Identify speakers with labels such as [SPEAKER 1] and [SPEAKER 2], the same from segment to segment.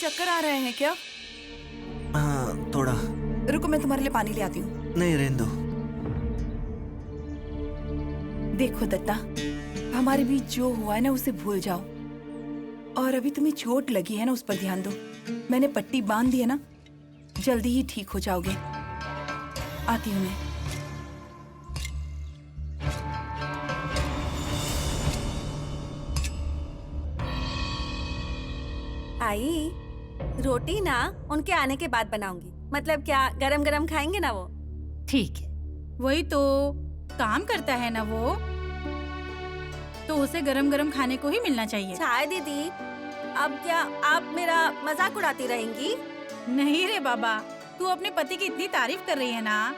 [SPEAKER 1] चक्कर आ रहे हैं क्या?
[SPEAKER 2] हाँ थोड़ा।
[SPEAKER 1] रुको मैं तुम्हारे लिए पानी ले आती हूँ।
[SPEAKER 2] नहीं रहने दो।
[SPEAKER 1] देखो दत्ता, हमारे बीच जो हुआ है ना उसे भूल जाओ, और अभी तुम्हें चोट लगी है ना उस पर ध्यान दो। मैंने पट्टी बांध दी है ना, जल्दी ही ठीक हो जाओगे। आती हूँ मैं।
[SPEAKER 3] आई, रोटी ना उनके आने के बाद बनाऊंगी। मतलब क्या, गरम गरम खाएंगे ना वो?
[SPEAKER 4] ठीक है, वही तो काम करता है ना वो, तो उसे गरम गरम खाने को ही मिलना चाहिए।
[SPEAKER 3] चाय दीदी, अब क्या आप मेरा मजाक उड़ाती रहेंगी?
[SPEAKER 4] नहीं रे बाबा, तू अपने पति की इतनी तारीफ कर रही है ना,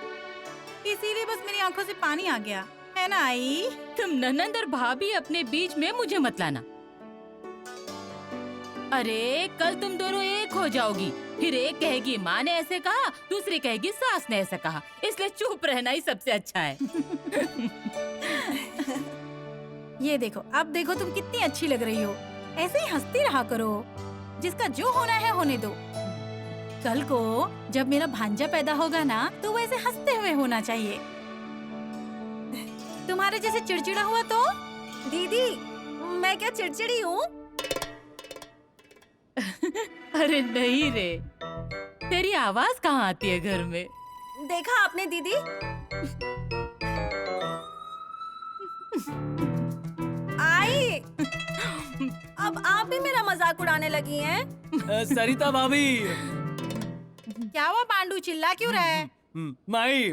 [SPEAKER 4] इसीलिए बस मेरी आंखों से पानी आ गया है ना। आई,
[SPEAKER 5] तुम ननंद और भाभी अपने बीच में मुझे मत लाना। अरे कल तुम दोनों एक हो जाओगी, फिर एक कहेगी माँ ने ऐसे कहा, दूसरी कहेगी सास ने ऐसा कहा, इसलिए चुप रहना ही सबसे अच्छा है।
[SPEAKER 4] ये देखो, अब देखो तुम कितनी अच्छी लग रही हो। ऐसे ही हंसती रहा करो, जिसका जो होना है होने दो। कल को जब मेरा भांजा पैदा होगा ना, तो वैसे हंसते हुए होना चाहिए। तुम्हारे जैसे चिड़चिड़ा हुआ तो?
[SPEAKER 3] दीदी, मैं क्या चिड़चिड़ी हूँ?
[SPEAKER 5] अरे नहीं रे, तेरी आवाज कहाँ आती है घर में?
[SPEAKER 3] देखा आपने दीदी? आई, अब आप भी मेरा मजाक उड़ाने लगी हैं?
[SPEAKER 2] सरिता भाभी।
[SPEAKER 4] क्या हुआ पांडू, चिल्ला क्यों रहा है?
[SPEAKER 2] माई,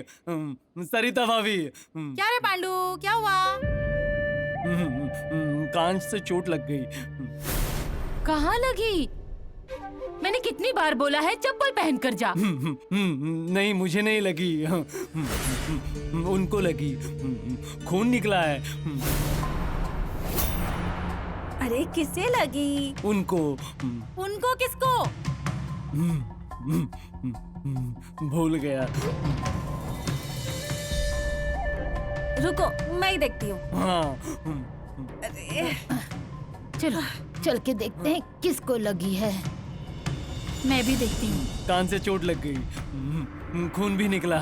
[SPEAKER 2] सरिता भाभी।
[SPEAKER 4] क्या रे पांडू, क्या हुआ?
[SPEAKER 2] कांच से चोट लग गई।
[SPEAKER 5] कहाँ लगी? मैंने कितनी बार बोला है चप्पल पहन कर जा।
[SPEAKER 2] नहीं, मुझे नहीं लगी, उनको लगी। खून निकला है।
[SPEAKER 3] अरे किससे लगी?
[SPEAKER 2] उनको।
[SPEAKER 4] उनको किसको?
[SPEAKER 2] भूल गया।
[SPEAKER 3] रुको, मैं ही देखती हूँ।
[SPEAKER 2] हाँ।
[SPEAKER 3] अरे
[SPEAKER 5] चलो चल के देखते हैं किसको लगी है।
[SPEAKER 4] मैं भी देखती हूँ।
[SPEAKER 2] कान से चोट लग गई, खून भी निकला।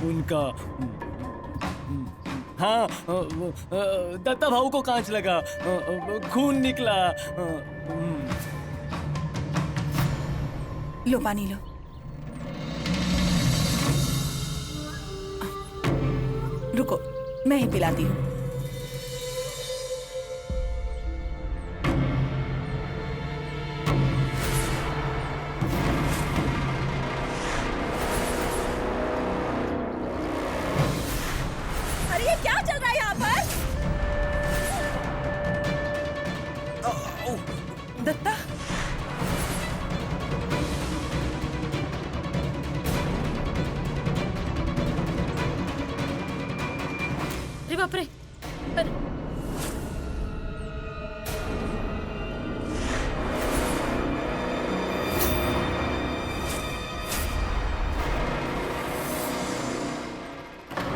[SPEAKER 2] उनका। हाँ, दत्ता भाऊ को कांच लगा, खून निकला।
[SPEAKER 1] लो पानी लो। रुको, मैं ही पिलाती हूँ।
[SPEAKER 3] अरे ये क्या चल रहा है यहाँ पर?
[SPEAKER 1] दत्ता,
[SPEAKER 5] अरे बाप रे, अरे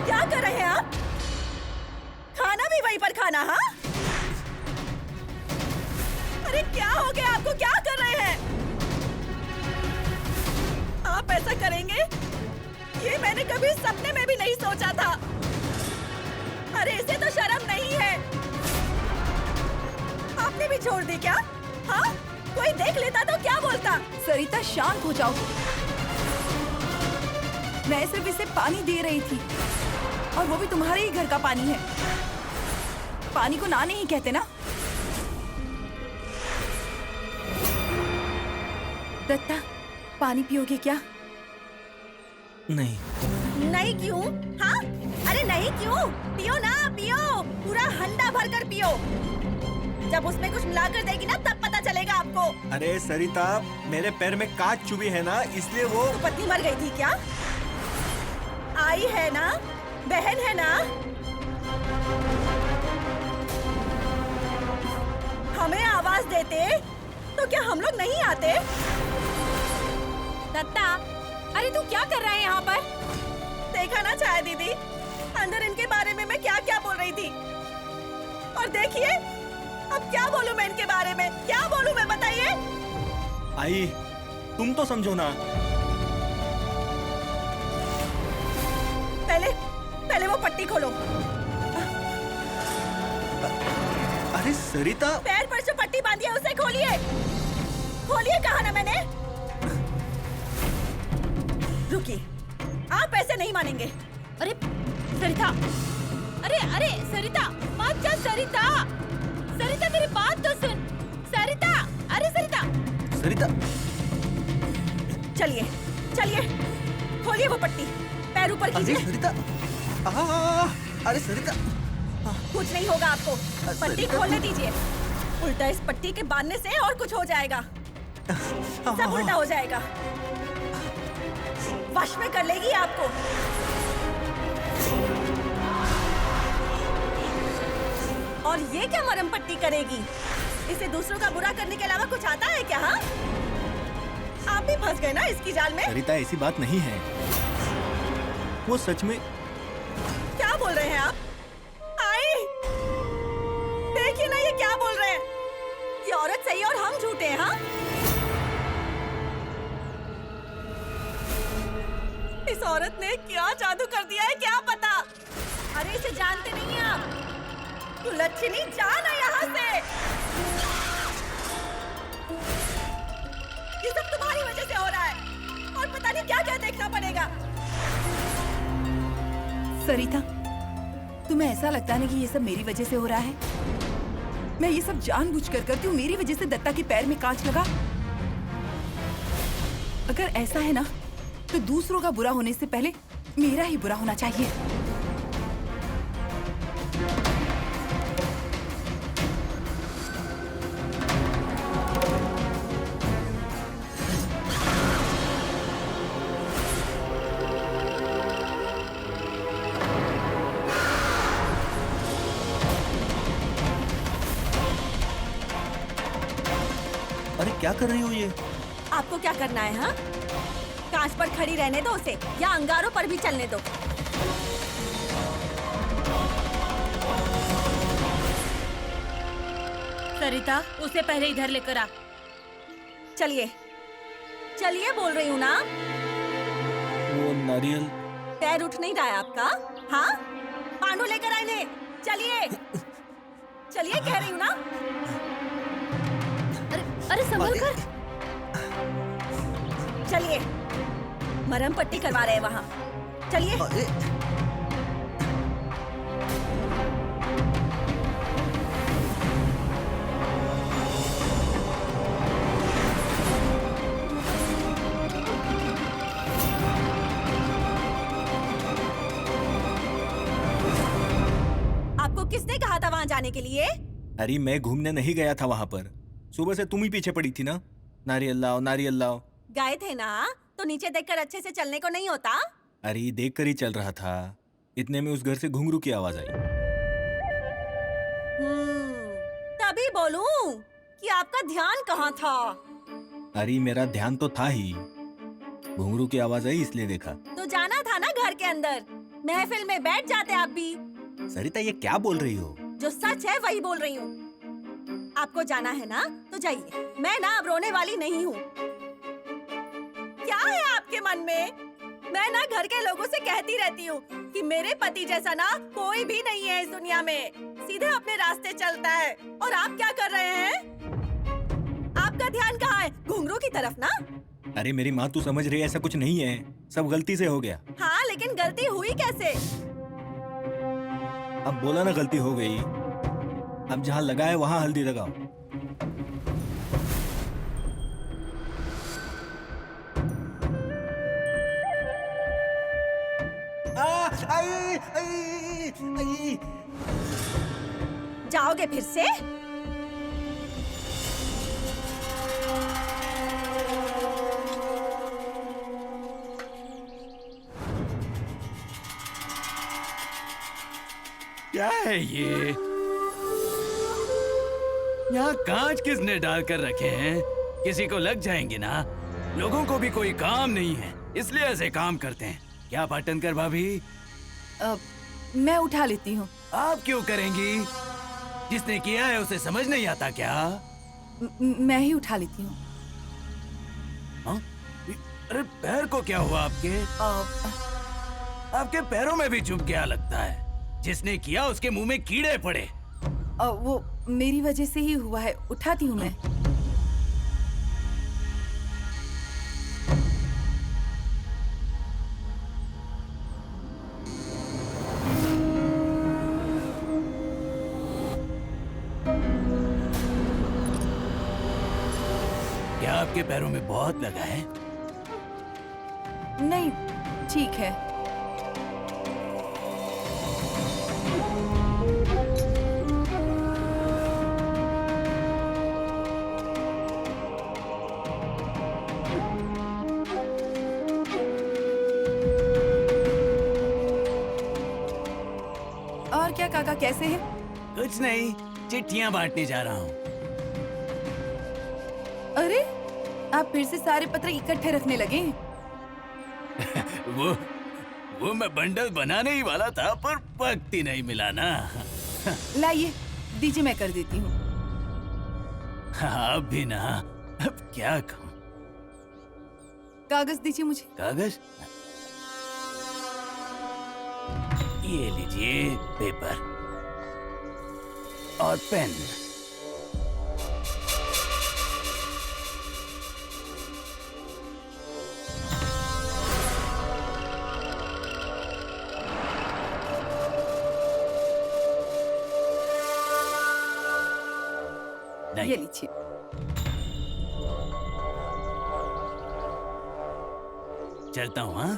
[SPEAKER 3] क्या कर रहे हैं आप? खाना भी वहीं पर खाना? हाँ, अरे क्या हो गया आपको? क्या कर रहे हैं आप? ऐसा करेंगे ये मैंने कभी सपने में भी नहीं सोचा था। अरे इसे तो शर्म नहीं है। आपने भी छोड़ दी क्या? हाँ, कोई देख लेता तो क्या बोलता?
[SPEAKER 1] सरिता शांत हो जाओ। मैं सिर्फ इसे पानी दे रही थी, और वो भी तुम्हारे ही घर का पानी है। पानी को ना नहीं कहते ना। दत्ता, पानी पियोगे क्या?
[SPEAKER 2] नहीं।
[SPEAKER 3] नहीं क्यों? हाँ, अरे नहीं क्यों? पियो ना, पियो, पूरा हंडा भर कर पियो। जब उसमें कुछ मिलाकर देगी ना, तब पता चलेगा आपको।
[SPEAKER 6] अरे सरिता, मेरे पैर में कांच चुभी है ना, इसलिए वो।
[SPEAKER 3] तो पत्नी मर गई थी क्या? आई है ना, बहन है ना। हमें आवाज देते तो क्या हम लोग नहीं आते?
[SPEAKER 4] दत्ता, अरे तू क्या कर रहा है यहाँ पर?
[SPEAKER 3] देखा ना छाया दीदी, अंदर इनके बारे में मैं क्या क्या बोल रही थी। और देखिए अब क्या बोलूं मैं इनके बारे में, क्या बोलूं मैं, बताइए।
[SPEAKER 6] आई, तुम तो समझो ना।
[SPEAKER 3] पहले वो पट्टी खोलो।
[SPEAKER 6] अरे सरिता,
[SPEAKER 3] पैर पर जो पट्टी बांधी है उसे खोलिए। खोलिए कहा ना मैंने। रुकिए, आप ऐसे नहीं मानेंगे।
[SPEAKER 5] अरे सरिता, अरे सरिता, मत जा सरिता। सरिता मेरी बात तो सुन। सरिता, अरे सरिता।
[SPEAKER 6] सरिता,
[SPEAKER 3] चलिए खोलिए वो पट्टी। पैर ऊपर
[SPEAKER 6] अरे
[SPEAKER 3] कीजिए।
[SPEAKER 6] सरिता, अरे सरिता,
[SPEAKER 3] कुछ नहीं होगा आपको। पट्टी
[SPEAKER 6] सरिता,
[SPEAKER 3] खोलने दीजिए। उल्टा इस पट्टी के बांधने से और कुछ हो जाएगा। सब उल्टा हो जाएगा। वश में कर लेगी आपको। और ये क्या मरहम पट्टी करेगी? इसे दूसरों का बुरा करने के अलावा कुछ आता है क्या? हाँ, आप भी फंस गए ना इसकी जाल में।
[SPEAKER 6] सरिता, ऐसी बात नहीं है। वो सच में।
[SPEAKER 3] क्या बोल रहे हैं आप? आई, देखिए ना ये क्या बोल रहे हैं। ये औरत सही और हम झूठे हैं। हाँ, इस औरत ने क्या जादू कर दिया है क्या पता। अरे इसे जानते नहीं हैं आप। तू लच्छिनी, जाना यहाँ से। ये सब तुम्हारी वजह से हो रहा है और पता नहीं क्या क्या देखना पड़ेगा।
[SPEAKER 1] सरिता, तुम्हें ऐसा लगता है ना कि ये सब मेरी वजह से हो रहा है? मैं ये सब जानबूझकर करती हूँ। मेरी वजह से दत्ता के पैर में कांच लगा। अगर ऐसा है ना तो दूसरों का बुरा होने से पहले मेरा ही बुरा होना चाहिए।
[SPEAKER 6] अरे क्या कर रही हो ये?
[SPEAKER 3] आपको क्या करना है? हाँ, कांच पर खड़ी रहने दो उसे या अंगारों पर भी चलने दो।
[SPEAKER 5] सरिता, उसे पहले इधर लेकर आ।
[SPEAKER 3] चलिए बोल रही हूँ ना।
[SPEAKER 6] वो नारियल।
[SPEAKER 3] पैर उठ नहीं रहा है आपका? हाँ, पांडू लेकर आए ने। चलिए कह रही हूँ ना।
[SPEAKER 5] अरे संभल कर।
[SPEAKER 3] चलिए, मरहम पट्टी करवा रहे हैं वहाँ। चलिए।
[SPEAKER 6] अरे
[SPEAKER 3] आपको किसने कहा था वहाँ जाने के लिए?
[SPEAKER 6] अरे मैं घूमने नहीं गया था वहाँ पर। सुबह से तुम ही पीछे पड़ी थी ना। नारियल लाओ, नारियल लाओ।
[SPEAKER 3] गए थे ना तो नीचे देखकर अच्छे से चलने को नहीं होता?
[SPEAKER 6] अरे देख कर ही चल रहा था। इतने में उस घर से घुंघरू की आवाज आई।
[SPEAKER 3] तभी बोलूं कि आपका ध्यान कहाँ था।
[SPEAKER 6] अरे मेरा ध्यान तो था ही। घुंघरू की आवाज आई इसलिए देखा।
[SPEAKER 3] तो जाना था ना घर के अंदर। महफिल में बैठ जाते आप भी।
[SPEAKER 6] सरिता, ये क्या बोल रही हो?
[SPEAKER 3] जो सच है वही बोल रही हूँ। आपको जाना है ना तो जाइए। मैं ना अब रोने वाली नहीं हूँ। क्या है आपके मन में? मैं ना घर के लोगों से कहती रहती हूँ कि मेरे पति जैसा ना कोई भी नहीं है इस दुनिया में। सीधे अपने रास्ते चलता है। और आप क्या कर रहे हैं? आपका ध्यान कहाँ है? घुंघरू की तरफ ना।
[SPEAKER 6] अरे मेरी माँ, तू समझ रही है ऐसा कुछ नहीं है। सब गलती से हो गया।
[SPEAKER 3] हाँ, लेकिन गलती हुई कैसे?
[SPEAKER 6] अब बोला ना गलती हो गई। अब जहाँ लगा है वहाँ हल्दी लगाओ। आई, आई, आई।
[SPEAKER 3] जाओगे फिर से?
[SPEAKER 2] क्या है ये? यहाँ कांच किसने डाल कर रखे हैं? किसी को लग जाएंगे ना। लोगों को भी कोई काम नहीं है, इसलिए ऐसे काम करते हैं। क्या पाटनकर भाभी?
[SPEAKER 1] मैं उठा लेती हूँ।
[SPEAKER 2] आप क्यों करेंगी? जिसने किया है उसे समझ नहीं आता क्या?
[SPEAKER 1] मैं ही उठा लेती हूँ।
[SPEAKER 2] अरे पैर को क्या हुआ आपके? आपके पैरों में भी चुभ गया लगता है। जिसने किया उसके मुंह में कीड़े पड़े।
[SPEAKER 1] वो मेरी वजह से ही हुआ है, उठाती हूँ मैं।
[SPEAKER 2] क्या आपके पैरों में बहुत लगा है?
[SPEAKER 1] नहीं, ठीक है। और क्या काका, कैसे हैं?
[SPEAKER 2] कुछ नहीं, चिट्ठियां बांटने जा रहा हूँ।
[SPEAKER 1] अरे, आप फिर से सारे पत्र इकट्ठे रखने लगे हैं।
[SPEAKER 2] वो मैं बंडल बनाने ही वाला था, पर वक्त ही नहीं मिला ना।
[SPEAKER 1] लाइए, दीजिए, मैं कर देती हूँ।
[SPEAKER 2] अब भी ना, अब क्या कहूँ।
[SPEAKER 1] कागज दीजिए मुझे।
[SPEAKER 2] कागज? ये लीजिए पेपर और पेन।
[SPEAKER 1] ये लीजिए।
[SPEAKER 2] चलता हूँ। हाँ,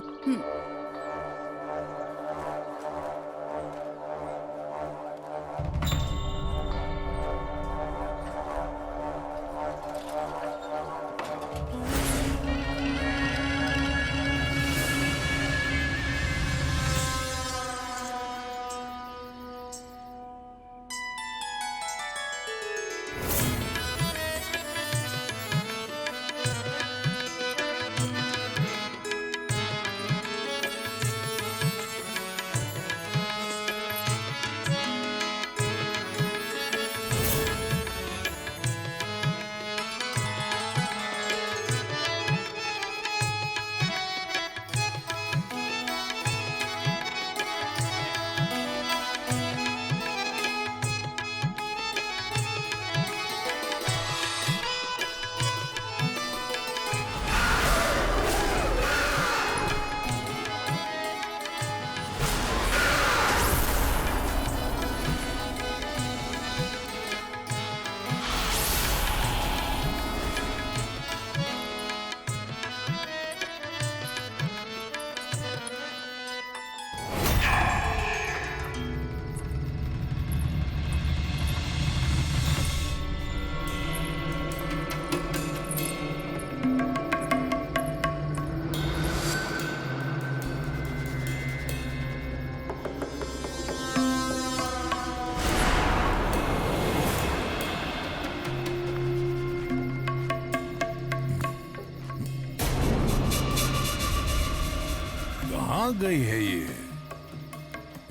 [SPEAKER 7] कहाँ गई है ये?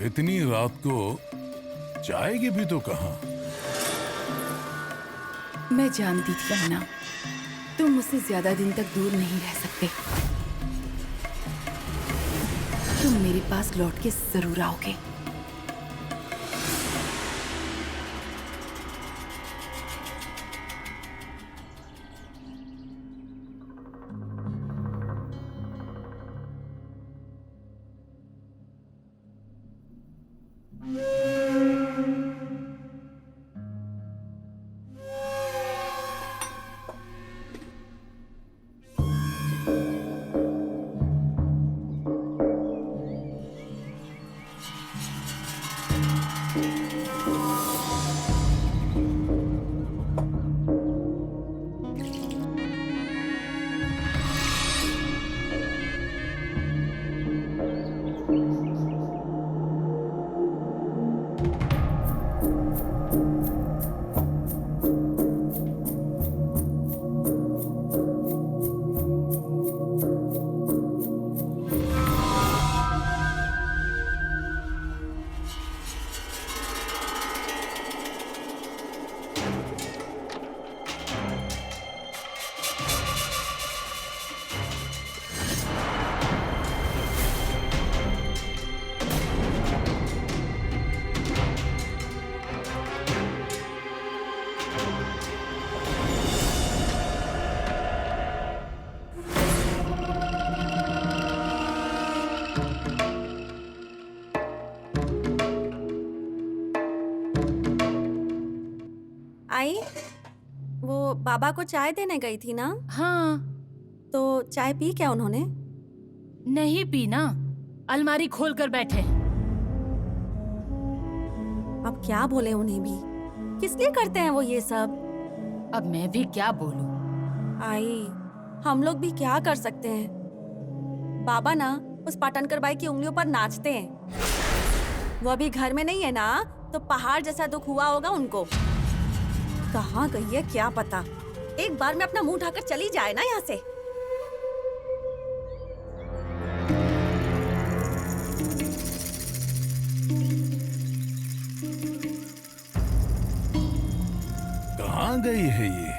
[SPEAKER 7] इतनी रात को जाएगी भी तो कहाँ?
[SPEAKER 1] मैं जानती थी अन्ना, तुम मुझसे ज्यादा दिन तक दूर नहीं रह सकते। तुम मेरे पास लौट के जरूर आओगे।
[SPEAKER 3] आई, वो बाबा को चाय देने गई थी ना,
[SPEAKER 5] हाँ,
[SPEAKER 3] तो चाय पी क्या उन्होंने?
[SPEAKER 5] नहीं पी ना, अलमारी खोल कर बैठे।
[SPEAKER 3] अब क्या बोले उन्हें भी, किस लिए करते हैं वो ये सब?
[SPEAKER 5] अब मैं भी क्या बोलूं?
[SPEAKER 3] आई, हम लोग भी क्या कर सकते हैं? बाबा ना उस पाटनकर बाई की उंगलियों पर नाचते हैं। वो अभी घर में नहीं है ना, तो पहाड़ जैसा दुख हुआ होगा उनको। कहाँ गई है क्या पता। एक बार में अपना मुंह उठाकर चली जाए ना यहाँ से।
[SPEAKER 7] कहाँ गई है ये?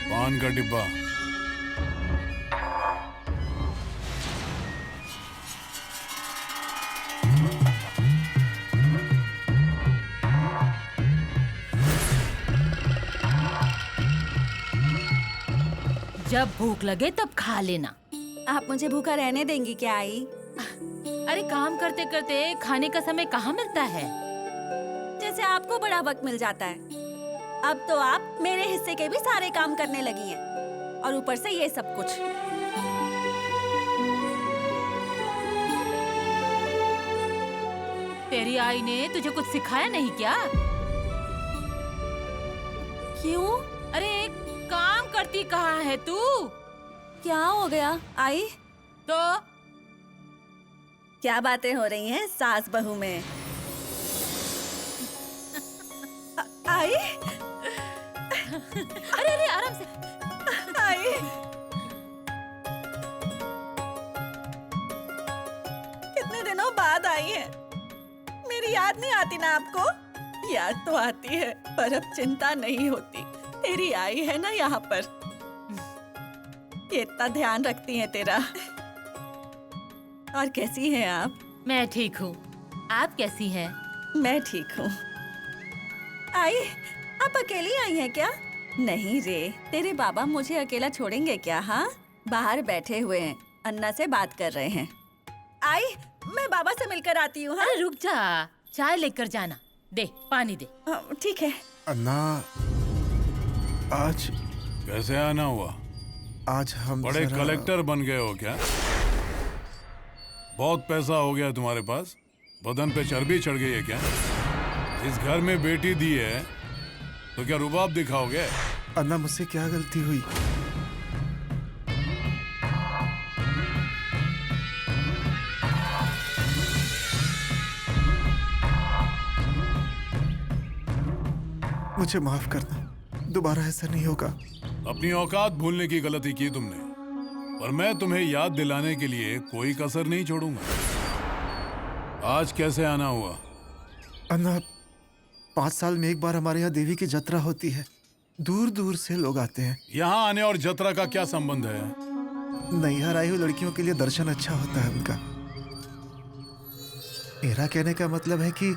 [SPEAKER 7] पान का डिब्बा।
[SPEAKER 5] जब भूख लगे तब खा लेना।
[SPEAKER 3] आप मुझे भूखा रहने देंगी क्या आई?
[SPEAKER 5] अरे काम करते करते खाने का समय कहाँ मिलता है?
[SPEAKER 3] जैसे आपको बड़ा वक्त मिल जाता है। अब तो आप मेरे हिस्से के भी सारे काम करने लगी हैं, और ऊपर से ये सब कुछ।
[SPEAKER 5] तेरी आई ने तुझे कुछ सिखाया नहीं क्या?
[SPEAKER 3] क्यों?
[SPEAKER 5] अरे काम करती कहाँ है तू?
[SPEAKER 3] क्या हो गया आई?
[SPEAKER 5] तो
[SPEAKER 3] क्या बातें हो रही हैं सास बहू में? आई?
[SPEAKER 5] अरे अरे आराम से।
[SPEAKER 3] आई? कितने दिनों बाद आई है। मेरी याद नहीं आती ना आपको? याद तो आती है, पर अब चिंता नहीं होती। तेरी आई है ना यहाँ पर, ये इतना ध्यान रखती है तेरा। और कैसी हैं आप?
[SPEAKER 5] मैं ठीक हूँ, आप कैसी हैं?
[SPEAKER 3] मैं ठीक हूँ। आई, आप अकेली आई हैं क्या? नहीं रे, तेरे बाबा मुझे अकेला छोड़ेंगे क्या? हाँ, बाहर बैठे हुए हैं, अन्ना से बात कर रहे हैं। आई, मैं बाबा से मिलकर आती हूँ। हाँ?
[SPEAKER 5] अरे रुक जा, चाय लेकर जाना। दे, पानी दे।
[SPEAKER 3] ठीक है।
[SPEAKER 8] अन्ना, आज
[SPEAKER 7] कैसे आना हुआ?
[SPEAKER 8] आज हम
[SPEAKER 7] बड़े कलेक्टर बन गए हो क्या? बहुत पैसा हो गया तुम्हारे पास? बदन पे चर्बी चढ़ गई है क्या? इस घर में बेटी दी है तो क्या रुबाब दिखाओगे?
[SPEAKER 8] अन्ना, मुझसे क्या गलती हुई? मुझे माफ करना, दोबारा ऐसा नहीं होगा।
[SPEAKER 7] अपनी औकात भूलने की गलती की तुमने, पर मैं तुम्हें याद दिलाने के लिए कोई कसर नहीं छोड़ूंगा। आज कैसे आना हुआ?
[SPEAKER 8] अन्ना, 5 साल में एक बार हमारे यहाँ देवी की जत्रा होती है। दूर दूर से लोग आते हैं।
[SPEAKER 7] यहाँ आने और जत्रा का क्या संबंध है?
[SPEAKER 8] नैहर आई हुई लड़कियों के लिए दर्शन अच्छा होता है उनका। मेरा कहने का मतलब है कि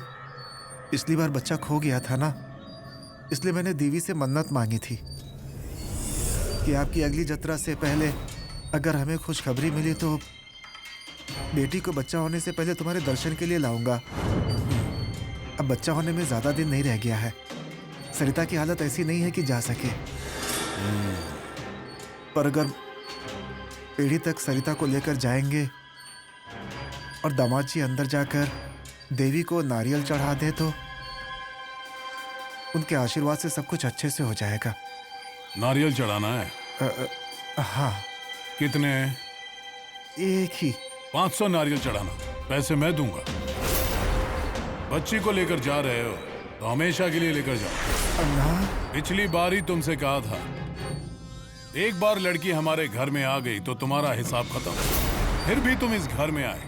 [SPEAKER 8] पिछली बार बच्चा खो गया था ना, इसलिए मैंने देवी से मन्नत मांगी थी कि आपकी अगली जत्रा से पहले अगर हमें खुशखबरी मिली तो बेटी को बच्चा होने से पहले तुम्हारे दर्शन के लिए लाऊंगा। अब बच्चा होने में ज्यादा दिन नहीं रह गया है। सरिता की हालत ऐसी नहीं है कि जा सके, पर अगर पीढ़ी तक सरिता को लेकर जाएंगे और दामाद जी अंदर जाकर देवी को नारियल चढ़ा दे तो उनके आशीर्वाद से सब कुछ अच्छे से हो जाएगा।
[SPEAKER 7] नारियल चढ़ाना है?
[SPEAKER 8] हाँ।
[SPEAKER 7] कितने?
[SPEAKER 8] एक ही।
[SPEAKER 7] 500 नारियल चढ़ाना। पैसे मैं दूंगा। बच्ची को लेकर जा रहे हो तो हमेशा के लिए लेकर जाओ।
[SPEAKER 8] अन्ना,
[SPEAKER 7] पिछली बार ही तुमसे कहा था, एक बार लड़की हमारे घर में आ गई तो तुम्हारा हिसाब खत्म। फिर भी तुम इस घर में आए।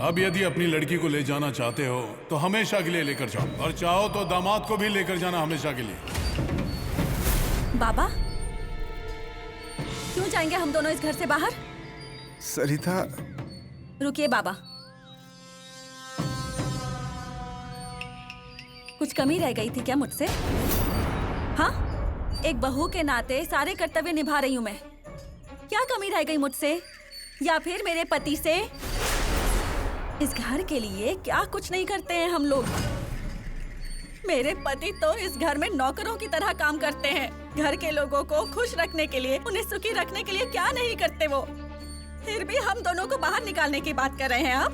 [SPEAKER 7] अब यदि अपनी लड़की को ले जाना चाहते हो तो हमेशा के लिए लेकर जाओ, और चाहो तो दामाद को भी लेकर जाना हमेशा के लिए।
[SPEAKER 3] बाबा, क्यों जाएंगे हम दोनों इस घर से बाहर?
[SPEAKER 8] सरिता,
[SPEAKER 3] रुकिए बाबा, कुछ कमी रह गई थी क्या मुझसे? हाँ, एक बहू के नाते सारे कर्तव्य निभा रही हूँ मैं। क्या कमी रह गई मुझसे, या फिर मेरे पति से? इस घर के लिए क्या कुछ नहीं करते हैं हम लोग। मेरे पति तो इस घर में नौकरों की तरह काम करते हैं। घर के लोगों को खुश रखने के लिए, उन्हें सुखी रखने के लिए क्या नहीं करते वो। फिर भी हम दोनों को बाहर निकालने की बात कर रहे हैं आप,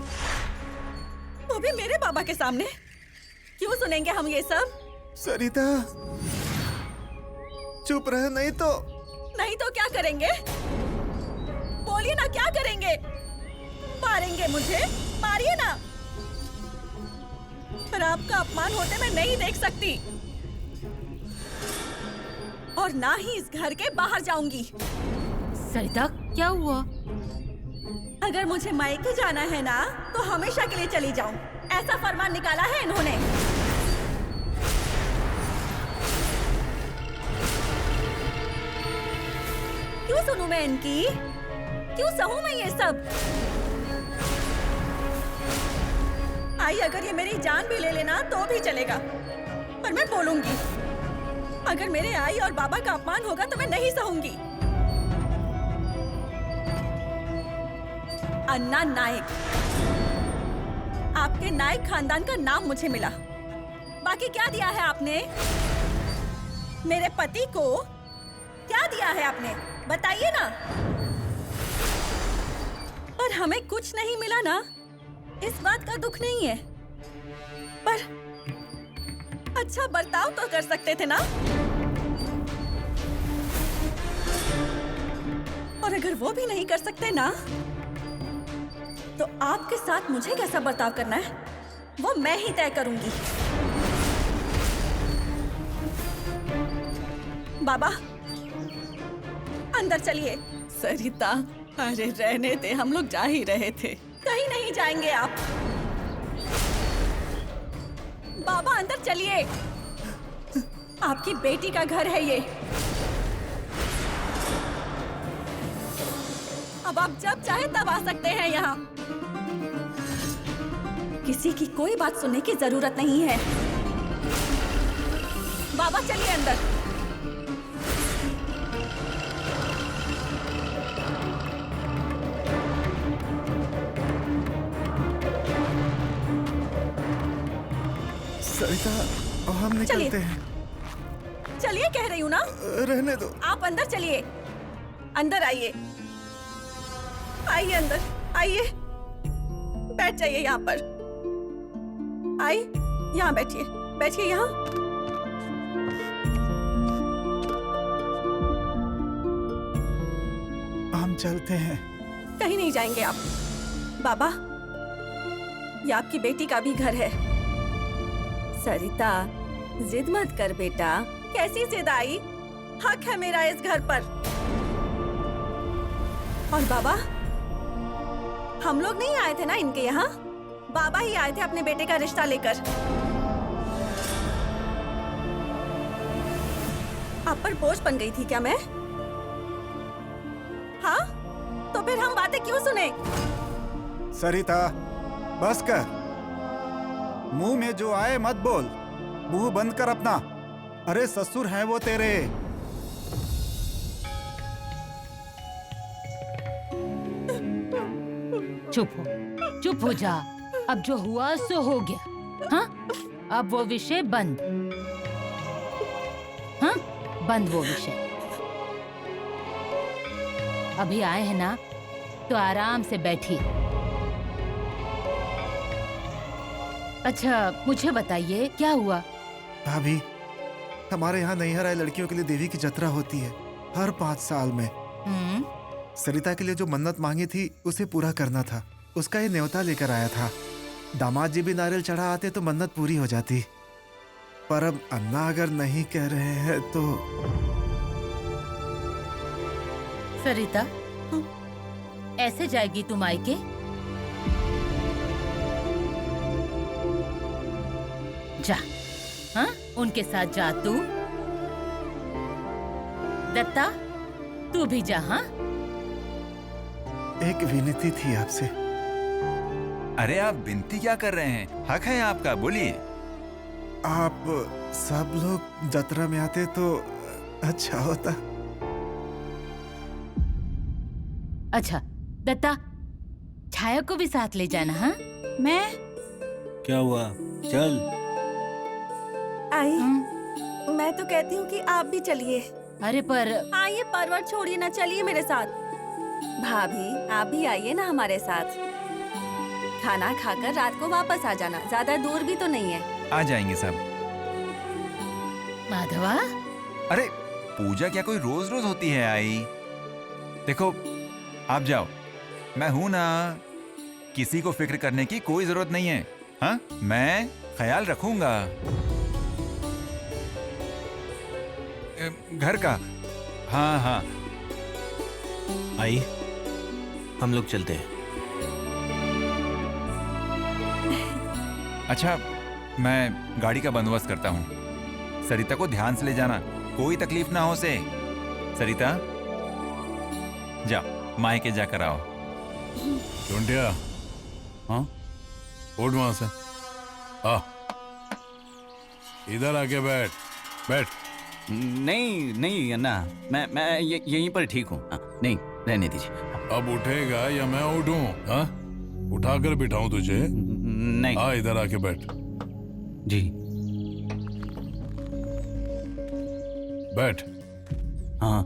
[SPEAKER 3] वो भी मेरे बाबा के सामने। क्यों सुनेंगे हम ये सब?
[SPEAKER 8] सरिता, चुप रह, नहीं तो
[SPEAKER 3] क्या करेंगे? बोलिए ना, क्या करेंगे? मारेंगे मुझे? मारिए ना, पर आपका अपमान होते मैं नहीं देख सकती, और ना ही इस घर के बाहर जाऊंगी।
[SPEAKER 5] सरिता, क्या हुआ?
[SPEAKER 3] अगर मुझे मायके जाना है ना, तो हमेशा के लिए चली जाऊं। ऐसा फरमान निकाला है इन्होंने। क्यों सुनूं मैं इनकी? क्यों सहूं मैं ये सब? आई, अगर ये मेरी जान भी ले लेना तो भी चलेगा, पर मैं बोलूंगी। अगर मेरे आई और बाबा का अपमान होगा तो मैं नहीं सहूंगी। अन्ना नायक, आपके नायक खानदान का नाम मुझे मिला। बाकी क्या दिया है आपने मेरे पति को? क्या दिया है आपने, बताइए ना। पर हमें कुछ नहीं मिला ना, इस बात का दुख नहीं है, पर अच्छा बर्ताव तो कर सकते थे ना। और अगर वो भी नहीं कर सकते ना, तो आपके साथ मुझे कैसा बर्ताव करना है वो मैं ही तय करूंगी। बाबा, अंदर चलिए। सरिता, अरे रहने दे, हम लोग जा ही रहे थे। कहीं नहीं जाएंगे आप। बाबा अंदर चलिए, आपकी बेटी का घर है ये। अब आप जब चाहे तब आ सकते हैं यहाँ। किसी की कोई बात सुनने की जरूरत नहीं है। बाबा चलिए अंदर।
[SPEAKER 8] सरिता, हम निकलते हैं।
[SPEAKER 3] चलिए, कह रही हूँ ना।
[SPEAKER 8] रहने दो।
[SPEAKER 3] आप अंदर चलिए, अंदर आइए, आइए अंदर आइए, बैठ जाइए यहाँ पर। आइए, यहाँ बैठिए, बैठिए यहाँ।
[SPEAKER 8] हम चलते हैं।
[SPEAKER 3] कहीं नहीं जाएंगे आप। बाबा, ये आपकी बेटी का भी घर है। सरिता, जिद मत कर बेटा। कैसी जिद आई? हक है मेरा इस घर पर। और बाबा, हम लोग नहीं आए थे ना इनके यहाँ, बाबा ही आए थे अपने बेटे का रिश्ता लेकर। आप पर बोझ बन गई थी क्या मैं? हाँ, तो फिर हम बातें क्यों सुने?
[SPEAKER 8] सरिता, बस कर। मुंह में जो आए मत बोल, मुंह बंद कर अपना। अरे ससुर हैं वो तेरे।
[SPEAKER 5] चुप हो जा। अब जो हुआ सो हो गया। हाँ, अब वो विषय बंद। हाँ, बंद वो विषय। अभी आए हैं ना, तो आराम से बैठिए। अच्छा, मुझे बताइए क्या हुआ?
[SPEAKER 8] भाभी, हमारे यहाँ नैहर आए लड़कियों के लिए देवी की जत्रा होती है हर 5 साल में। सरिता के लिए जो मन्नत मांगी थी उसे पूरा करना था। उसका ये न्योता लेकर आया था। दामाद जी भी नारियल चढ़ा आते तो मन्नत पूरी हो जाती। पर अब अन्ना अगर नहीं कह रहे हैं तो
[SPEAKER 5] सरिता, ऐसे जाएगी तुम मायके? जा, हाँ, उनके साथ जा तू। दत्ता, तू भी जा। हाँ,
[SPEAKER 8] एक विनती थी आपसे।
[SPEAKER 9] अरे आप विनती क्या कर रहे हैं? हक है आपका, बोलिए।
[SPEAKER 8] आप सब लोग जत्रा में आते तो अच्छा होता।
[SPEAKER 5] अच्छा दत्ता, छाया को भी साथ ले जाना। हाँ,
[SPEAKER 4] मैं
[SPEAKER 6] क्या हुआ? चल।
[SPEAKER 3] आई, मैं तो कहती हूँ कि आप भी चलिए।
[SPEAKER 5] अरे पर
[SPEAKER 3] आइए, परवर छोड़िए ना, चलिए मेरे साथ। भाभी, आप भी आइए ना हमारे साथ। खाना खाकर रात को वापस आ जाना, ज्यादा दूर भी तो नहीं है।
[SPEAKER 9] आ जाएंगे सब।
[SPEAKER 5] माधवा,
[SPEAKER 9] अरे पूजा क्या कोई रोज रोज होती है आई? देखो, आप जाओ, मैं हूं ना। किसी को फिक्र करने की कोई जरूरत नहीं है। हाँ, मैं ख्याल रखूंगा घर का। हाँ हाँ।
[SPEAKER 6] आई, हम लोग चलते हैं।
[SPEAKER 9] अच्छा, मैं गाड़ी का बंदोबस्त करता हूँ। सरिता को ध्यान से ले जाना, कोई तकलीफ ना हो से। सरिता, जाओ, मायके जाकर आओ।
[SPEAKER 7] चुंटिया,
[SPEAKER 2] हाँ?
[SPEAKER 7] उठ वहां से। आ, इधर आके बैठ। बैठ।
[SPEAKER 2] नहीं नहीं अन्ना, मैं यहीं पर ठीक हूँ। नहीं, रहने दीजिए।
[SPEAKER 7] अब उठेगा या मैं उठूं? हाँ, उठाकर बिठाऊं तुझे?
[SPEAKER 2] नहीं।
[SPEAKER 7] आ, इधर आके बैठ।
[SPEAKER 2] जी।
[SPEAKER 7] बैठ।
[SPEAKER 2] हाँ।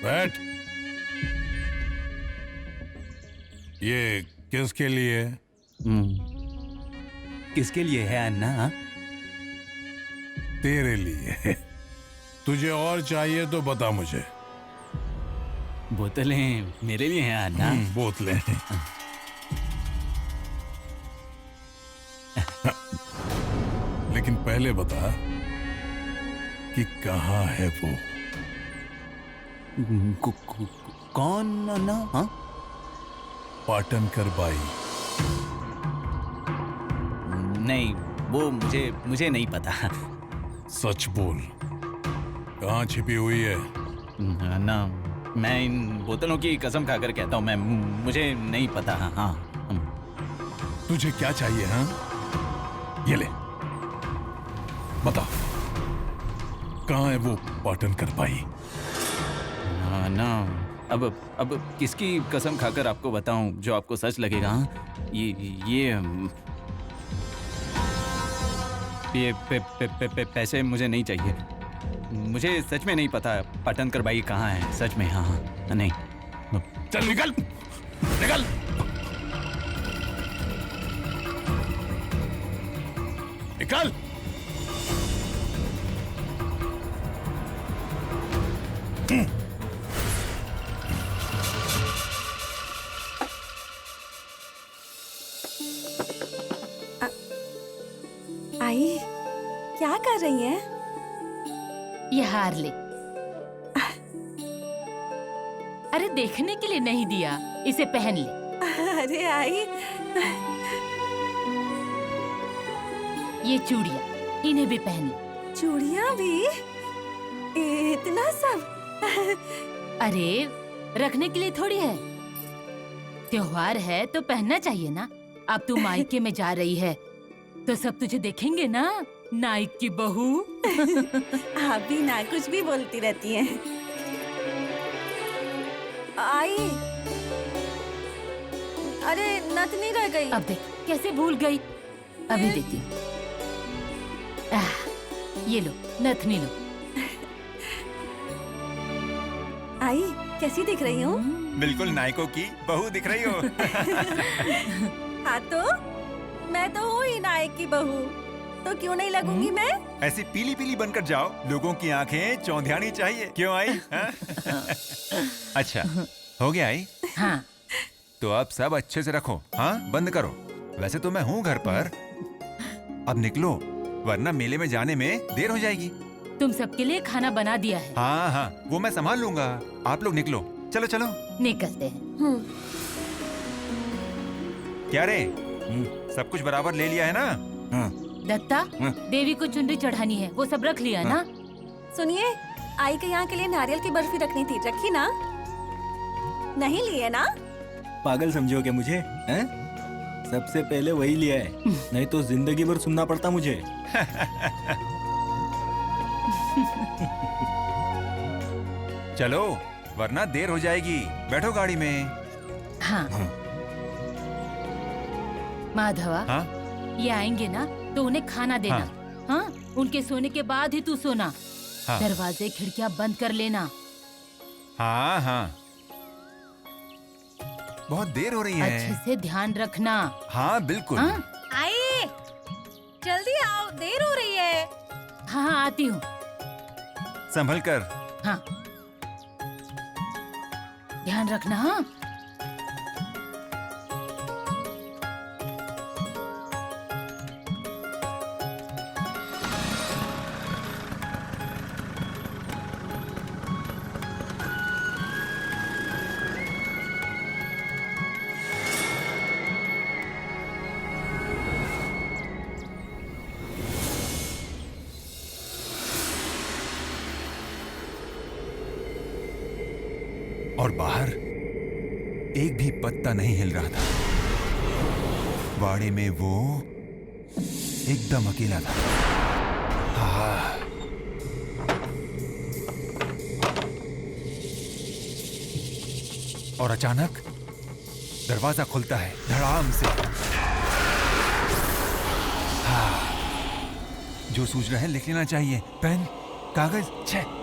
[SPEAKER 7] बैठ। ये किसके लिए?
[SPEAKER 2] किसके लिए है अन्ना?
[SPEAKER 7] तेरे लिए। तुझे और चाहिए तो बता मुझे।
[SPEAKER 2] बोतलें मेरे लिए हैं अन्ना।
[SPEAKER 7] बोतलें। लेकिन पहले बता कि कहाँ है वो?
[SPEAKER 2] कौन अन्ना? हाँ?
[SPEAKER 7] पाटनकर बाई।
[SPEAKER 2] नहीं, वो मुझे नहीं पता।
[SPEAKER 7] सच बोल, कहाँ छिपी हुई है?
[SPEAKER 2] अन्ना, मैं इन बोतलों की कसम खाकर कहता हूँ, मुझे नहीं पता। हाँ।
[SPEAKER 7] तुझे क्या चाहिए? हाँ, ये ले, बता, कहाँ है वो पाटनकर बाई?
[SPEAKER 2] अन्ना, अब किसकी कसम खाकर आपको बताऊं जो आपको सच लगेगा? हाँ? ये पैसे मुझे नहीं चाहिए। मुझे सच में नहीं पता पाटनकर बाई कहाँ है, सच में। हाँ, नहीं।
[SPEAKER 7] चल निकल, निकल। निकल।
[SPEAKER 3] आई, क्या कर रही हैं?
[SPEAKER 5] ये हार ले। अरे देखने के लिए नहीं दिया, इसे पहन ले।
[SPEAKER 3] अरे आई,
[SPEAKER 5] ये चूड़ियाँ, इन्हें भी पहन ले।
[SPEAKER 3] चूड़ियाँ भी? इतना सब?
[SPEAKER 5] अरे रखने के लिए थोड़ी है, त्योहार है तो पहनना चाहिए ना। अब तू मायके में जा रही है तो सब तुझे देखेंगे ना, नाइक की बहू।
[SPEAKER 3] आप भी ना कुछ भी बोलती रहती हैं। आई, अरे नथनी रह गई।
[SPEAKER 5] अब देख कैसे भूल गई। अभी देती हूँ। ये लो, नथनी लो।
[SPEAKER 3] आई, कैसी दिख रही हूँ?
[SPEAKER 9] बिल्कुल नायकों की बहू दिख रही हो।
[SPEAKER 3] हाँ तो मैं तो हूँ ही नायक की बहू, तो क्यों नहीं लगूंगी मैं?
[SPEAKER 9] ऐसी पीली पीली बनकर जाओ, लोगों की आंखें चौंधियानी चाहिए। क्यों आई? हाँ? अच्छा, हो गया आई?
[SPEAKER 5] हाँ।
[SPEAKER 9] तो आप सब अच्छे से रखो। हाँ, बंद करो। वैसे तो मैं हूँ घर पर, अब निकलो, वरना मेले में जाने में देर हो जाएगी।
[SPEAKER 5] तुम सबके लिए खाना बना दिया है।
[SPEAKER 9] हाँ हाँ, वो मैं संभाल लूंगा। आप लोग निकलो, चलो चलो।
[SPEAKER 5] निकलते हैं।
[SPEAKER 9] क्या रे, सब कुछ बराबर ले लिया है ना?
[SPEAKER 6] हाँ।
[SPEAKER 5] दत्ता, देवी को चुनरी चढ़ानी है, वो सब रख लिया ना?
[SPEAKER 3] सुनिए, आई के यहाँ के लिए नारियल की बर्फी रखनी थी, रखी ना? नहीं लिए ना?
[SPEAKER 6] पागल समझो क्या मुझे? हैं? सबसे पहले वही लिया है, नहीं तो जिंदगी भर सुनना पड़ता मुझे।
[SPEAKER 9] चलो, वरना देर हो जाएगी। बैठो गाड़ी में।
[SPEAKER 5] हाँ। माधवा,
[SPEAKER 9] हाँ?
[SPEAKER 5] ये आएंगे ना तो उन्हें खाना देना। हाँ? उनके सोने के बाद ही तू सोना।
[SPEAKER 9] हाँ।
[SPEAKER 5] दरवाजे खिड़कियां बंद कर लेना।
[SPEAKER 9] हाँ हाँ, बहुत देर हो रही है।
[SPEAKER 5] अच्छे से ध्यान रखना।
[SPEAKER 9] हाँ बिल्कुल।
[SPEAKER 5] हाँ?
[SPEAKER 4] आइए, जल्दी आओ, देर हो रही है।
[SPEAKER 5] हाँ हाँ, आती हूँ।
[SPEAKER 9] संभल कर।
[SPEAKER 5] हाँ, ध्यान रखना। हाँ?
[SPEAKER 9] और बाहर एक भी पत्ता नहीं हिल रहा था। बाड़े में वो एकदम अकेला था। हाँ। और अचानक दरवाजा खुलता है धड़ाम से। हाँ। जो सूझ रहा है लिख लेना चाहिए। पेन, कागज, छह।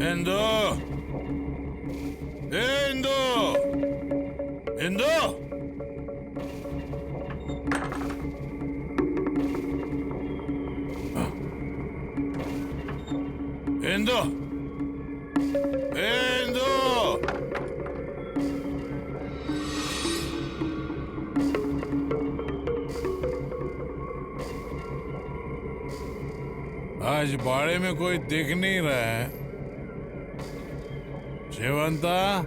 [SPEAKER 7] इंदो, इंदो, इंदो, इंदो, इंदो। आज बाड़े में कोई दिख नहीं रहा है। शेवंता,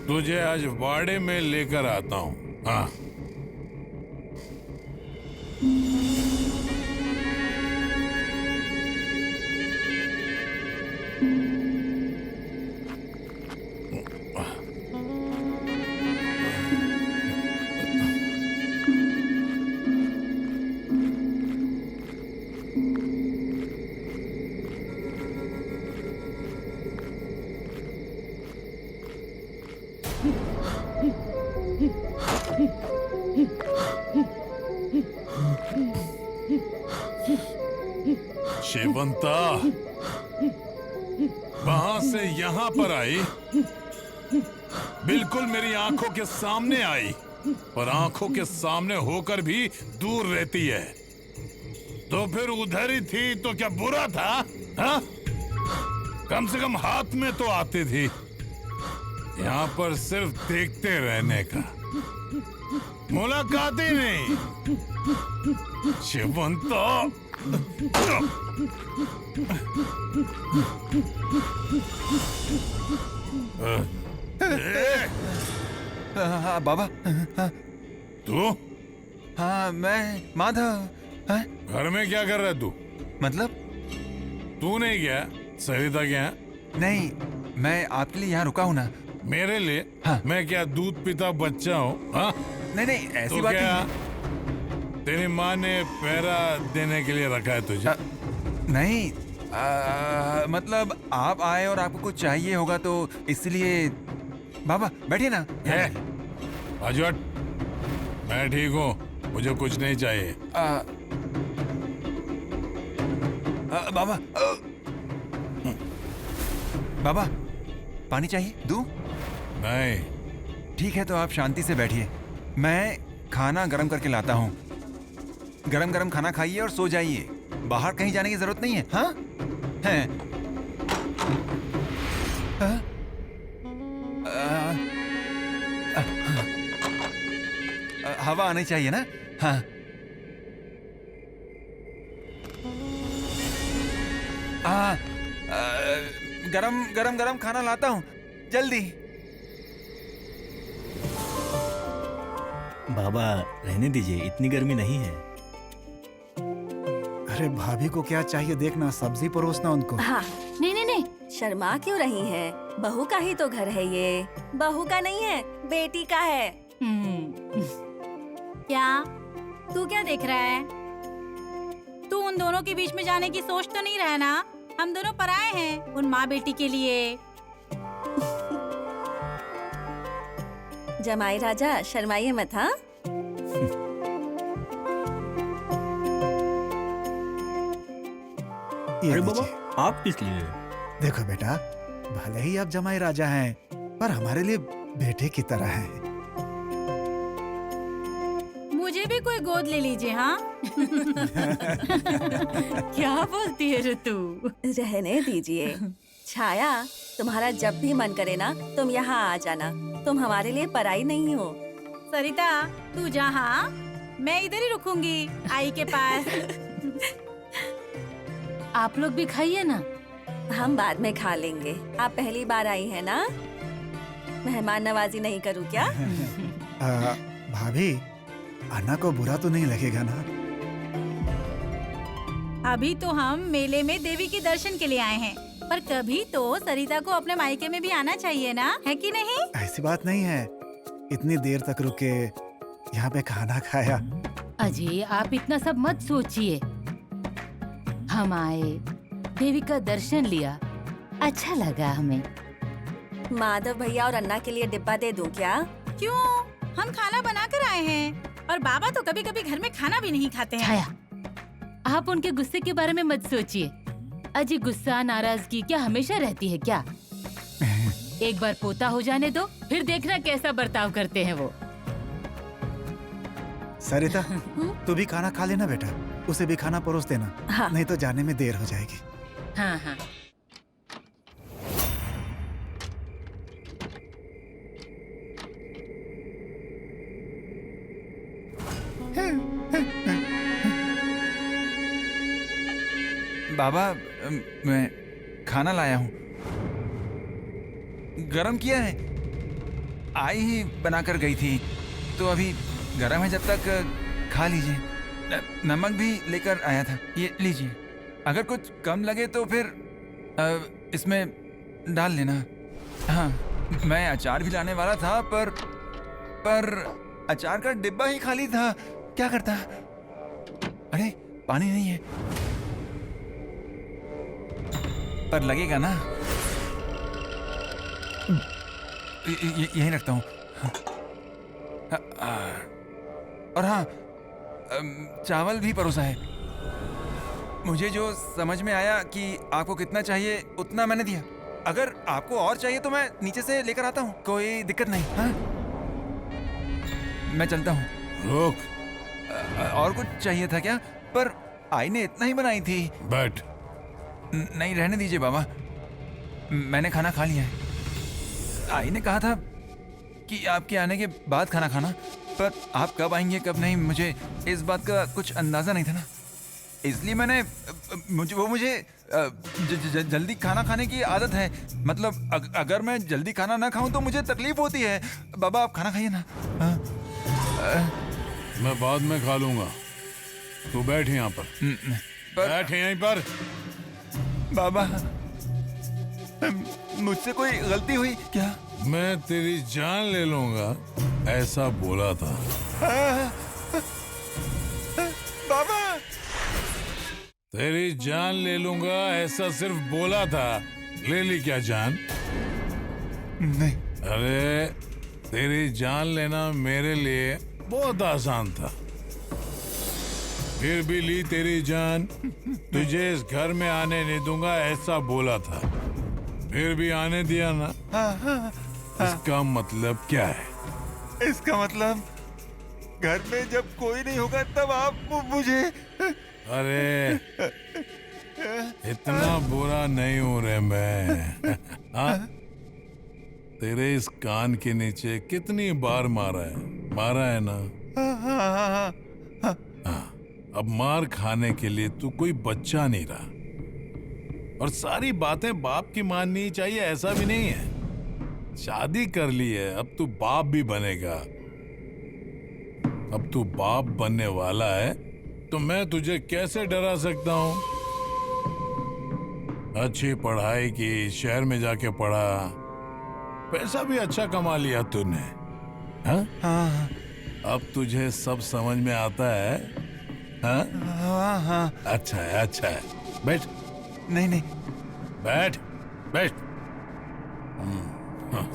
[SPEAKER 7] तुझे आज बाड़े में लेकर आता हूँ। हाँ। शेवंता कहां से यहां पर आई? बिल्कुल मेरी आंखों के सामने आई, और आंखों के सामने होकर भी दूर रहती है। तो फिर उधर ही थी तो क्या बुरा था? हा? कम से कम हाथ में तो आती थी। यहाँ पर सिर्फ देखते रहने का, मुलाकात ही नहीं। शिवंतो
[SPEAKER 9] बाबा।
[SPEAKER 7] तू
[SPEAKER 9] हाँ मैं माधव। हाँ?
[SPEAKER 7] घर में क्या कर रहा है तू?
[SPEAKER 9] मतलब?
[SPEAKER 7] तू नहीं गया? सरिता क्या?
[SPEAKER 9] नहीं, मैं आपके लिए यहाँ रुका हूँ ना।
[SPEAKER 7] मेरे लिए?
[SPEAKER 9] हाँ।
[SPEAKER 7] मैं क्या दूध पीता बच्चा हूँ? हाँ?
[SPEAKER 9] नहीं नहीं, ऐसी
[SPEAKER 7] तो
[SPEAKER 9] बात
[SPEAKER 7] क्या
[SPEAKER 9] नहीं।
[SPEAKER 7] तेरी माँ ने पहरा देने के लिए रखा है तुझे?
[SPEAKER 9] नहीं, मतलब आप आए और आपको कुछ चाहिए होगा तो इसलिए। बाबा बैठिए ना।
[SPEAKER 7] बाजू हट। मैं ठीक हूँ, मुझे कुछ नहीं चाहिए।
[SPEAKER 9] बाबा बाबा पानी चाहिए? दूं?
[SPEAKER 7] नहीं।
[SPEAKER 9] ठीक है तो आप शांति से बैठिए, मैं खाना गरम करके लाता हूँ। गरम गरम खाना खाइए और सो जाइए, बाहर कहीं जाने की जरूरत नहीं है। हाँ हैं? हवा आनी चाहिए ना। हाँ गरम गरम गरम खाना लाता हूँ, जल्दी।
[SPEAKER 6] बाबा रहने दीजिए, इतनी गर्मी नहीं है।
[SPEAKER 8] अरे भाभी को क्या चाहिए देखना, सब्जी परोसना उनको।
[SPEAKER 3] हाँ,
[SPEAKER 5] नहीं नहीं नहीं,
[SPEAKER 3] शर्मा क्यों रही हैं? बहू का ही तो घर है ये। बहू का नहीं है, बेटी का है।
[SPEAKER 4] क्या तू क्या देख रहा है? तू उन दोनों के बीच में जाने की सोच तो नहीं रहा ना? हम दोनों पराए हैं उन माँ बेटी के लिए।
[SPEAKER 3] जमाई राजा शर्माइए मत। हाँ,
[SPEAKER 8] ये
[SPEAKER 6] अरे बाबा
[SPEAKER 8] लीजिए।
[SPEAKER 6] आप किस लिए?
[SPEAKER 8] देखो बेटा, भले ही आप जमाई राजा हैं, पर हमारे लिए बेटे की तरह हैं।
[SPEAKER 4] मुझे भी कोई गोद ले लीजिए। हाँ क्या बोलती है ऋतु?
[SPEAKER 3] रहने दीजिए। छाया, तुम्हारा जब भी मन करे ना, तुम यहाँ आ जाना। तुम हमारे लिए पराई नहीं हो।
[SPEAKER 4] सरिता तू जहाँ, मैं इधर ही रुकूंगी आई के पास।
[SPEAKER 5] आप लोग भी खाइए ना।
[SPEAKER 3] हम बाद में खा लेंगे। आप पहली बार आई है ना, मेहमान नवाजी नहीं करूँ क्या?
[SPEAKER 8] भाभी, अन्ना को बुरा तो नहीं लगेगा ना?
[SPEAKER 4] अभी तो हम मेले में देवी के दर्शन के लिए आए हैं, पर कभी तो सरिता को अपने मायके में भी आना चाहिए ना, है कि नहीं?
[SPEAKER 8] ऐसी बात नहीं है, इतनी देर तक रुके, यहाँ पे खाना खाया।
[SPEAKER 5] अजय आप इतना सब मत सोचिए। हम आए, देवी का दर्शन लिया, अच्छा लगा हमें।
[SPEAKER 3] माधव भैया और अन्ना के लिए डिब्बा दे दूं क्या?
[SPEAKER 4] क्यों? हम खाना बना कर आए हैं और बाबा तो कभी कभी घर में खाना भी नहीं खाते हैं।
[SPEAKER 5] छाया, आप उनके गुस्से के बारे में मत सोचिए। अजय गुस्सा नाराजगी क्या हमेशा रहती है क्या? एक बार पोता हो जाने दो, फिर देखना कैसा बर्ताव करते हैं वो।
[SPEAKER 8] सरिता, तू भी खाना खा लेना बेटा, उसे भी खाना परोस देना।
[SPEAKER 3] हाँ।
[SPEAKER 8] नहीं तो जाने में देर हो जाएगी।
[SPEAKER 5] हाँ हाँ।
[SPEAKER 9] बाबा मैं खाना लाया हूँ, गरम किया है। आई ही बनाकर गई थी तो अभी गरम है, जब तक खा लीजिए। नमक भी लेकर आया था, ये लीजिए। अगर कुछ कम लगे तो फिर इसमें डाल लेना। हाँ, मैं अचार भी लाने वाला था पर अचार का डिब्बा ही खाली था, क्या करता। अरे पानी नहीं है, पर लगेगा ना। यहीं रखता हूँ। और हाँ, चावल भी परोसा है। मुझे जो समझ में आया कि आपको कितना चाहिए उतना मैंने दिया। अगर आपको और चाहिए तो मैं नीचे से लेकर आता हूँ, कोई दिक्कत नहीं। हाँ, मैं चलता हूँ।
[SPEAKER 7] रुक।
[SPEAKER 9] और कुछ चाहिए था क्या? पर आई ने इतना ही बनाई थी।
[SPEAKER 7] बैठ।
[SPEAKER 9] नहीं, रहने दीजिए बाबा, मैंने खाना खा लिया है। आई ने कहा था कि आपके आने के बाद खाना खाना, पर आप कब आएंगे कब नहीं मुझे इस बात का कुछ अंदाजा नहीं था ना, इसलिए मैंने मुझे जल्दी खाना खाने की आदत है। मतलब अगर मैं जल्दी खाना ना खाऊं तो मुझे तकलीफ होती है। बाबा आप खाना खाइए ना।
[SPEAKER 7] मैं बाद में खा लूंगा, तू बैठ यहाँ पर, बैठ यहीं पर।
[SPEAKER 9] बाबा मुझसे कोई गलती हुई क्या?
[SPEAKER 7] मैं तेरी जान ले लूंगा ऐसा बोला था।
[SPEAKER 9] बाबा
[SPEAKER 7] तेरी जान ले लूंगा ऐसा सिर्फ बोला था, ले ली क्या जान?
[SPEAKER 9] नहीं।
[SPEAKER 7] अरे तेरी जान लेना मेरे लिए बहुत आसान था, फिर भी ली तेरी जान। तुझे इस घर में आने नहीं दूंगा ऐसा बोला था, फिर भी आने दिया ना। इसका मतलब क्या है?
[SPEAKER 9] इसका मतलब घर में जब कोई नहीं होगा तब आप मुझे।
[SPEAKER 7] अरे इतना बुरा नहीं हूं रे मैं। हाँ? तेरे इस कान के नीचे कितनी बार मारा है ना? हाँ, अब मार खाने के लिए तू कोई बच्चा नहीं रहा, और सारी बातें बाप की माननी चाहिए ऐसा भी नहीं है। शादी कर ली है, अब तू बाप भी बनेगा। अब तू बाप बनने वाला है तो मैं तुझे कैसे डरा सकता हूं? अच्छी पढ़ाई की, शहर में जाके पढ़ा, पैसा भी अच्छा कमा लिया तूने। हाँ?
[SPEAKER 9] हाँ।
[SPEAKER 7] अब तुझे सब समझ में आता है? हाँ?
[SPEAKER 9] हाँ हाँ।
[SPEAKER 7] अच्छा है। बैठ।
[SPEAKER 9] नहीं नहीं।
[SPEAKER 7] बैठ। हाँ।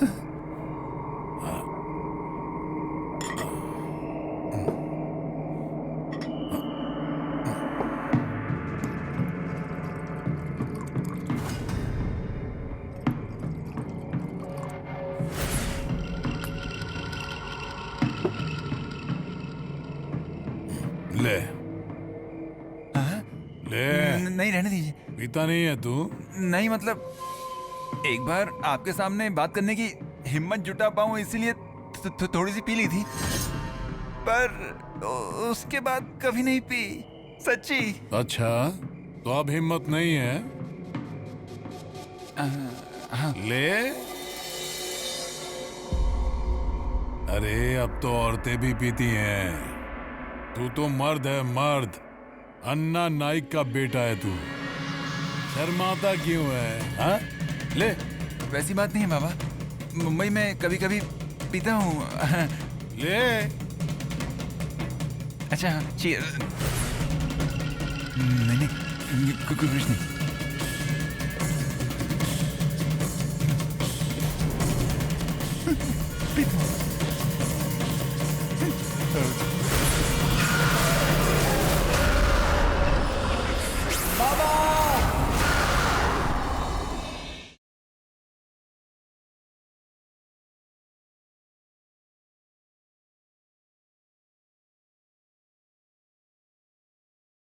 [SPEAKER 7] ले।
[SPEAKER 9] नहीं रहने दीजिए।
[SPEAKER 7] पीता नहीं है तू?
[SPEAKER 9] नहीं मतलब एक बार आपके सामने बात करने की हिम्मत जुटा पाऊं इसीलिए थोड़ी सी पी ली थी, पर उसके बाद कभी नहीं पी, सच्ची।
[SPEAKER 7] अच्छा तो अब हिम्मत नहीं है?
[SPEAKER 9] हाँ।
[SPEAKER 7] ले। अरे अब तो औरतें भी पीती हैं, तू तो मर्द है, मर्द। अन्ना नाइक का बेटा है तू, शर्माता क्यों है? हाँ? ले।
[SPEAKER 9] वैसी बात नहीं है बाबा, मुंबई में कभी कभी पीता हूँ।
[SPEAKER 7] ले।
[SPEAKER 9] अच्छा cheers। नहीं कुछ नहीं। पीता हूँ।